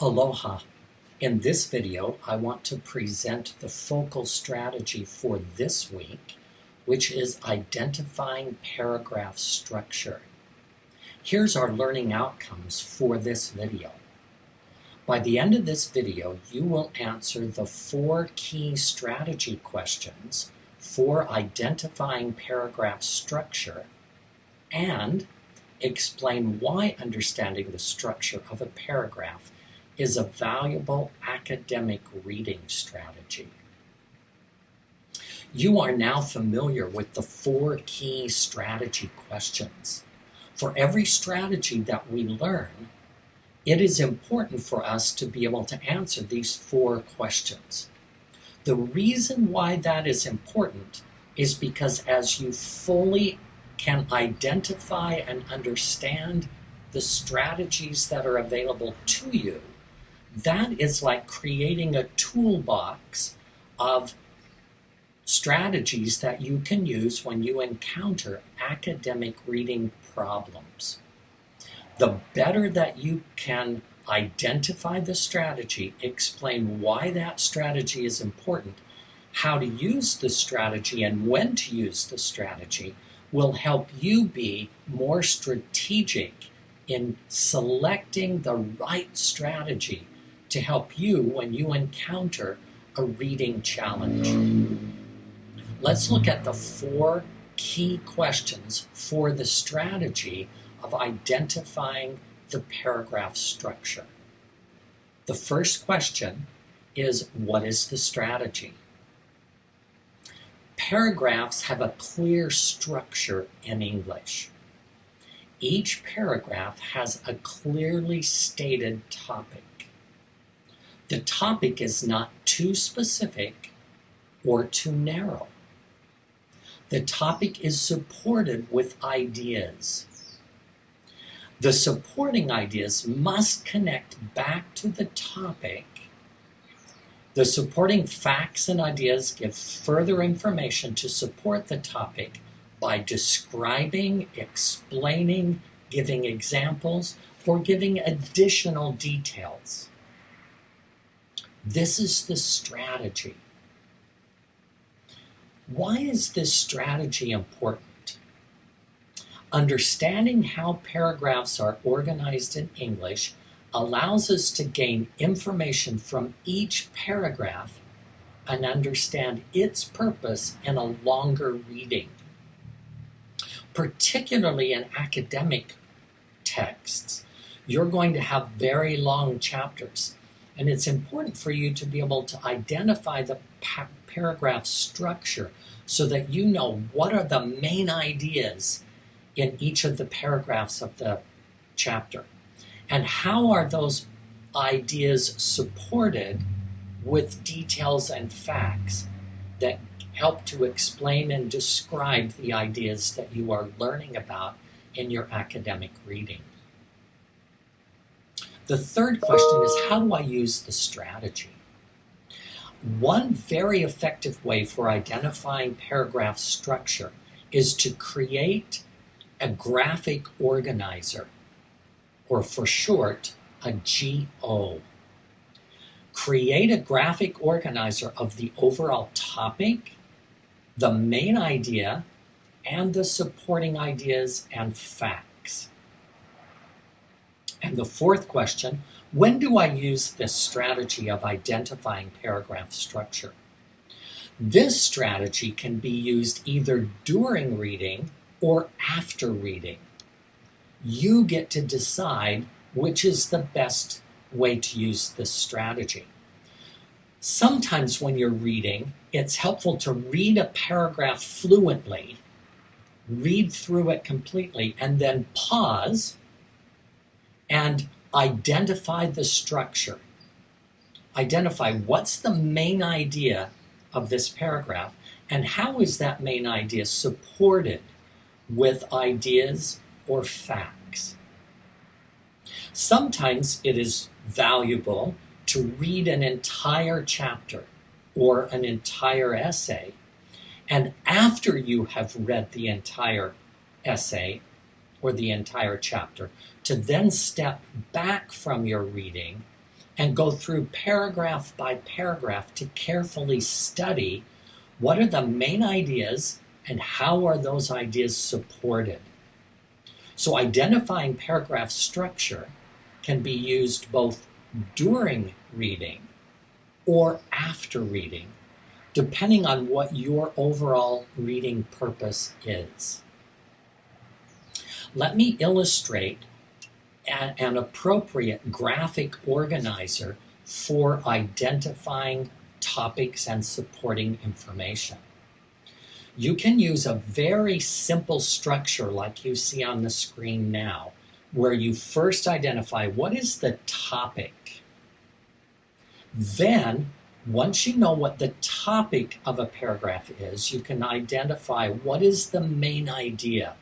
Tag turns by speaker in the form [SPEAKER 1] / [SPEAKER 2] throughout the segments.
[SPEAKER 1] Aloha. In this video, I want to present the focal strategy for this week, which is identifying paragraph structure. Here's our learning outcomes for this video. By the end of this video, you will answer the 4 key strategy questions for identifying paragraph structure and explain why understanding the structure of a paragraph is a valuable academic reading strategy. You are now familiar with the 4 key strategy questions. For every strategy that we learn, it is important for us to be able to answer these 4 questions. The reason why that is important is because as you fully can identify and understand the strategies that are available to you, that is like creating a toolbox of strategies that you can use when you encounter academic reading problems. The better that you can identify the strategy, explain why that strategy is important, how to use the strategy and when to use the strategy, will help you be more strategic in selecting the right strategy to help you when you encounter a reading challenge. Let's look at the 4 key questions for the strategy of identifying the paragraph structure. The first question is, what is the strategy? Paragraphs have a clear structure in English. Each paragraph has a clearly stated topic. The topic is not too specific or too narrow. The topic is supported with ideas. The supporting ideas must connect back to the topic. The supporting facts and ideas give further information to support the topic by describing, explaining, giving examples, or giving additional details. This is the strategy. Why is this strategy important? Understanding how paragraphs are organized in English allows us to gain information from each paragraph and understand its purpose in a longer reading. Particularly in academic texts, you're going to have very long chapters. And it's important for you to be able to identify the paragraph structure so that you know what are the main ideas in each of the paragraphs of the chapter. And how are those ideas supported with details and facts that help to explain and describe the ideas that you are learning about in your academic reading. The third question is, how do I use the strategy? One very effective way for identifying paragraph structure is to create a graphic organizer, or for short, a GO. Create a graphic organizer of the overall topic, the main idea, and the supporting ideas and facts. And the fourth question, when do I use this strategy of identifying paragraph structure? This strategy can be used either during reading or after reading. You get to decide which is the best way to use this strategy. Sometimes when you're reading, it's helpful to read a paragraph fluently, read through it completely, and then pause and identify the structure. Identify what's the main idea of this paragraph and how is that main idea supported with ideas or facts. Sometimes it is valuable to read an entire chapter or an entire essay, and after you have read the entire essay or the entire chapter, to then step back from your reading and go through paragraph by paragraph to carefully study what are the main ideas and how are those ideas supported. So identifying paragraph structure can be used both during reading or after reading, depending on what your overall reading purpose is. Let me illustrate an appropriate graphic organizer for identifying topics and supporting information. You can use a very simple structure like you see on the screen now, where you first identify what is the topic. Then, once you know what the topic of a paragraph is, you can identify what is the main idea.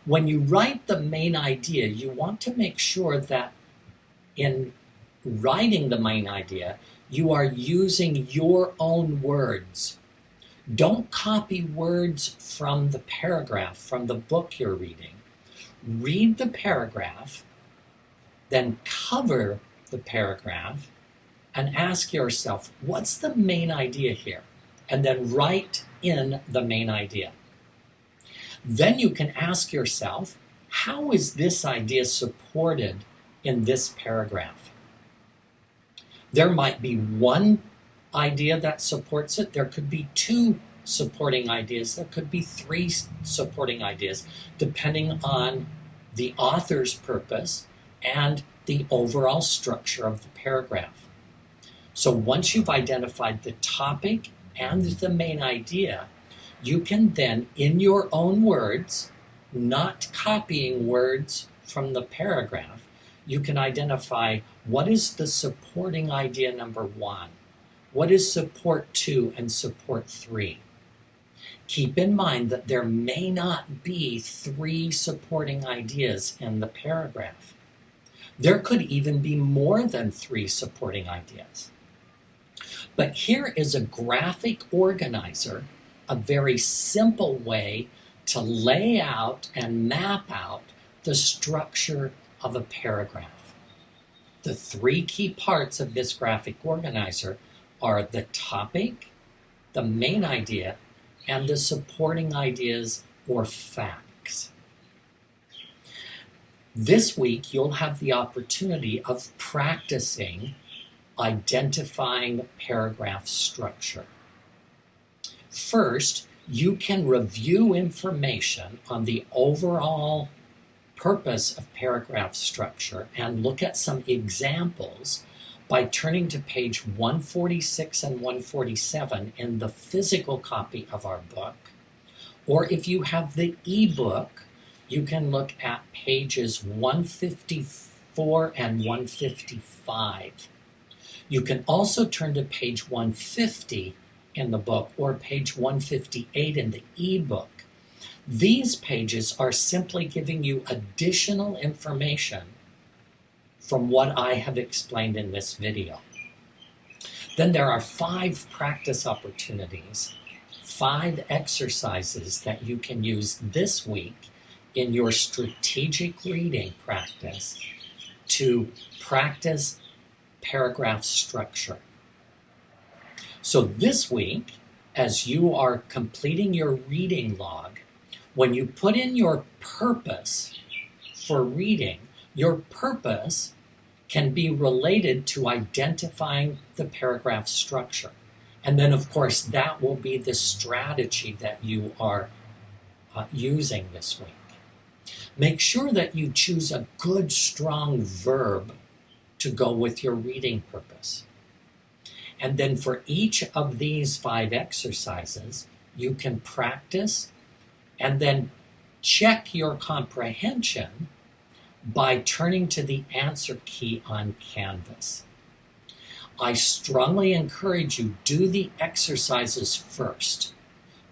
[SPEAKER 1] When you write the main idea, you want to make sure that in writing the main idea, you are using your own words. Don't copy words from the paragraph, from the book you're reading. Read the paragraph, then cover the paragraph, and ask yourself, what's the main idea here? And then write in the main idea. Then you can ask yourself, how is this idea supported in this paragraph? There might be one idea that supports it. There could be two supporting ideas. There could be three supporting ideas, depending on the author's purpose and the overall structure of the paragraph. So once you've identified the topic and the main idea, you can then, in your own words, not copying words from the paragraph, you can identify what is the supporting idea number 1, what is support 2 and support 3. Keep in mind that there may not be 3 supporting ideas in the paragraph. There could even be more than 3 supporting ideas. But here is a graphic organizer, a very simple way to lay out and map out the structure of a paragraph. The 3 key parts of this graphic organizer are the topic, the main idea, and the supporting ideas or facts. This week, you'll have the opportunity of practicing identifying paragraph structure. First, you can review information on the overall purpose of paragraph structure and look at some examples by turning to page 146 and 147 in the physical copy of our book. Or if you have the ebook, you can look at pages 154 and 155. You can also turn to page 150 in the book or page 158 in the ebook. These pages are simply giving you additional information from what I have explained in this video. Then there are 5 practice opportunities, 5 exercises that you can use this week in your strategic reading practice to practice paragraph structure. So this week, as you are completing your reading log, when you put in your purpose for reading, your purpose can be related to identifying the paragraph structure. And then, of course, that will be the strategy that you are using this week. Make sure that you choose a good, strong verb to go with your reading purpose. And then for each of these 5 exercises, you can practice and then check your comprehension by turning to the answer key on Canvas. I strongly encourage you, do the exercises first.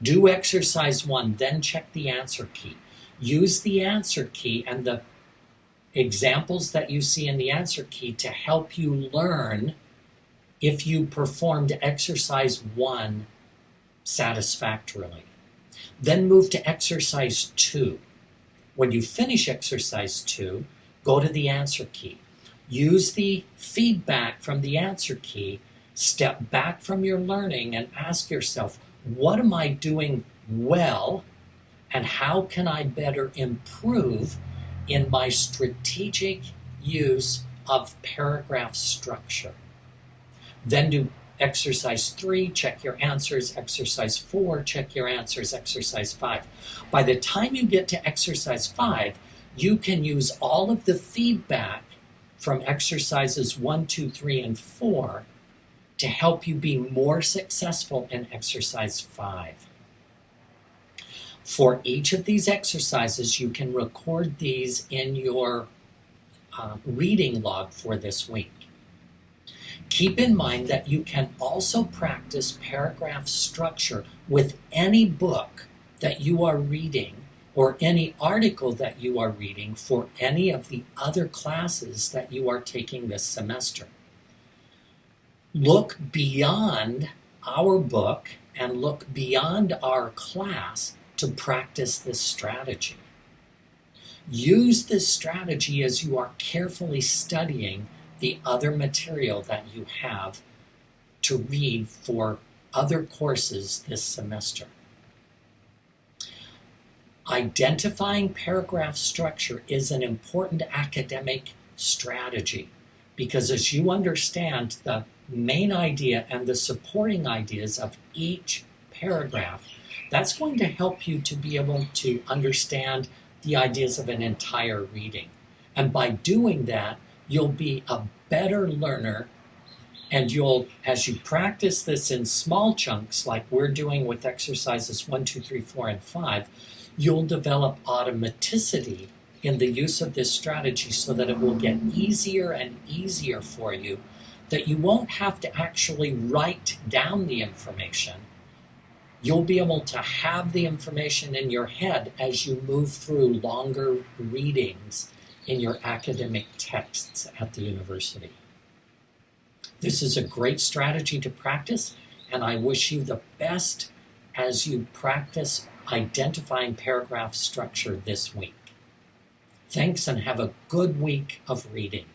[SPEAKER 1] Do exercise 1, then check the answer key. Use the answer key and the examples that you see in the answer key to help you learn if you performed exercise 1 satisfactorily. Then move to exercise 2. When you finish exercise 2, go to the answer key. Use the feedback from the answer key, step back from your learning and ask yourself, what am I doing well, and how can I better improve in my strategic use of paragraph structure? Then do exercise 3, check your answers. Exercise 4, check your answers. Exercise 5. By the time you get to exercise 5, you can use all of the feedback from exercises 1, 2, 3, and 4 to help you be more successful in exercise 5. For each of these exercises, you can record these in your reading log for this week. Keep in mind that you can also practice paragraph structure with any book that you are reading or any article that you are reading for any of the other classes that you are taking this semester. Look beyond our book and look beyond our class to practice this strategy. Use this strategy as you are carefully studying the other material that you have to read for other courses this semester. Identifying paragraph structure is an important academic strategy because as you understand the main idea and the supporting ideas of each paragraph, that's going to help you to be able to understand the ideas of an entire reading. And by doing that, you'll be a better learner, and you'll, as you practice this in small chunks like we're doing with exercises 1, 2, 3, 4, and 5, you'll develop automaticity in the use of this strategy so that it will get easier and easier for you, that you won't have to actually write down the information. You'll be able to have the information in your head as you move through longer readings in your academic texts at the university. This is a great strategy to practice, and I wish you the best as you practice identifying paragraph structure this week. Thanks, and have a good week of reading.